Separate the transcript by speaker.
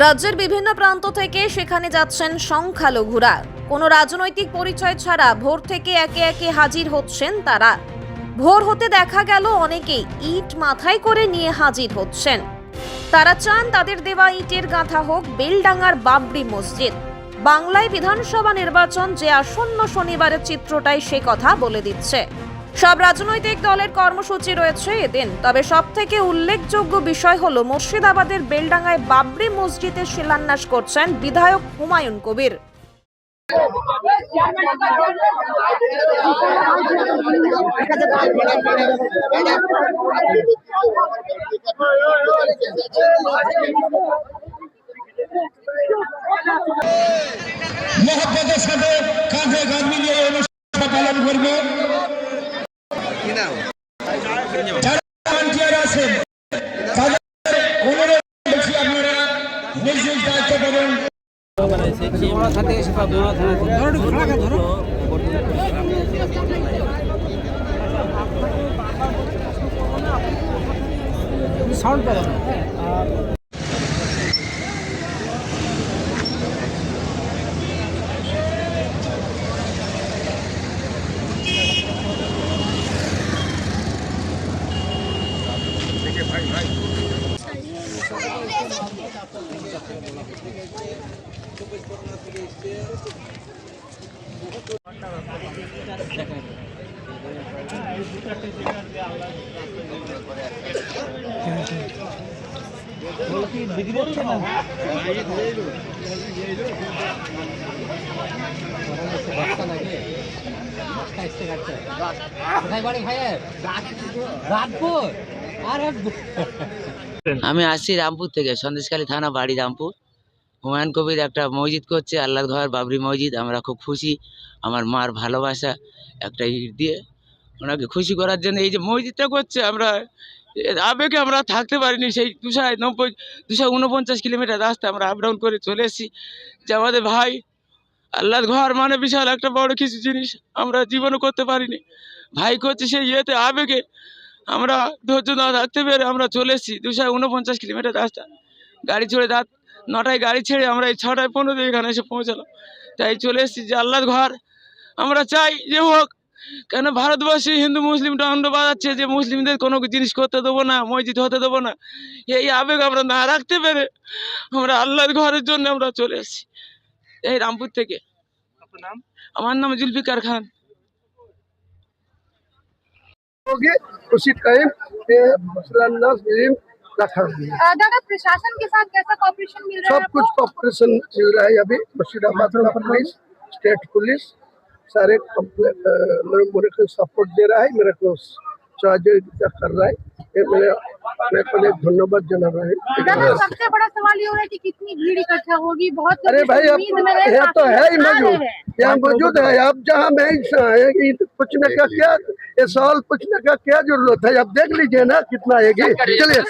Speaker 1: রাজ্যের বিভিন্ন প্রান্ত থেকে সেখানে যাচ্ছেন সংখ্যালঘুরা। কোনো রাজনৈতিক পরিচয় ছাড়া ভোর থেকে একে একে হাজির হচ্ছেন তারা। ভোর হতে দেখা গেল অনেকেই ইট মাথায় করে নিয়ে হাজির হচ্ছেন। তারা চান তাদের দেওয়া ইটের গাঁথা হোক বেলডাঙ্গার বাবরি মসজিদ। বাংলায় বিধানসভা নির্বাচন যে আসন্ন শনিবারের চিত্রটাই সে কথা বলে দিচ্ছে। সব রাজনৈতিক দলের কর্মসূচি রয়েছে এদিন, তবে সবথেকে উল্লেখযোগ্য বিষয় হলো মুর্শিদাবাদের বেলডাঙ্গায় বাবরি মসজিদের শিলান্যাস করছেন বিধায়ক হুমায়ুন কবির।
Speaker 2: মহব্বতের সাথে কাঁধে কাঁধ মিলিয়ে অনুষ্ঠান পালন করবে। যারা ভলান্টিয়ার আছেন তাদের অনুরোধ করছি আপনারা নিজ নিজ দায়িত্ব পালন।
Speaker 3: আমি আসছি রামপুর থেকে, সন্দেশখালী থানা, বাড়ি রামপুর। হুমায়ুন কবির একটা মসজিদ করছে, আল্লাহর ঘর বাবরি মসজিদ। আমরা খুব খুশি, আমার মার ভালোবাসা একটা ইট দিয়ে ওনাকে খুশি করার জন্য এই যে মসজিদটা করছে। আমরা আবেগে আমরা থাকতে পারিনি। সেই 249 কিলোমিটার রাস্তা আমরা আপ ডাউন করে চলে এসেছি যে আমাদের ভাই আল্লাহর ঘর মানে বিশাল একটা বড় কিছু জিনিস, আমরা জীবনও করতে পারিনি। ভাই করছে সেই ইয়েতে আবেগে আমরা ধৈর্য না থাকতে পেরে আমরা চলে এসেছি। 249 কিলোমিটার রাস্তা গাড়ি চড়ে, রাত 9টায় গাড়ি ছেড়ে আমরা এই 6টায় 15 এখানে এসে পৌঁছালাম। তাই চলে এসেছি যে আল্লাহর ঘর আমরা চাই যে হোক। কেন ভারতবর্ষে হিন্দু মুসলিম দণ্ড বাজাচ্ছে যে মুসলিমদের কোনো জিনিস করতে দেবো না, মসজিদ হতে দেবো না। এই আবেগ আমরা না রাখতে পেরে আমরা আল্লাহর ঘরের জন্য আমরা চলে এসেছি এই রামপুর থেকে। আমার নাম जुल्फिकार खान।
Speaker 4: उसी टाइम रखा
Speaker 5: दादा, प्रशासन के साथ कैसा कॉपरेशन मिल रहा है?
Speaker 4: सब कुछ कॉपरेशन मिल रहा है। अभी मुर्शिदाबाद का पुलिस, स्टेट पुलिस सारे मेरे को सपोर्ट दे रहा है, मेरे को सहयोगिता कर रहा है। ये मेरे को धन्यवाद जना रहा है।
Speaker 5: दादा, सबसे बड़ा सवाल ये हो रहा है कि कितनी भीड़ इकट्ठा होगी। बहुत
Speaker 4: अरे भाई अब ये तो है ही मौजूद, यहाँ मौजूद है। अब जहाँ मैं पूछने का क्या, ये सवाल पूछने का क्या जरूरत है? अब देख लीजिए ना कितना आएगी। चलिए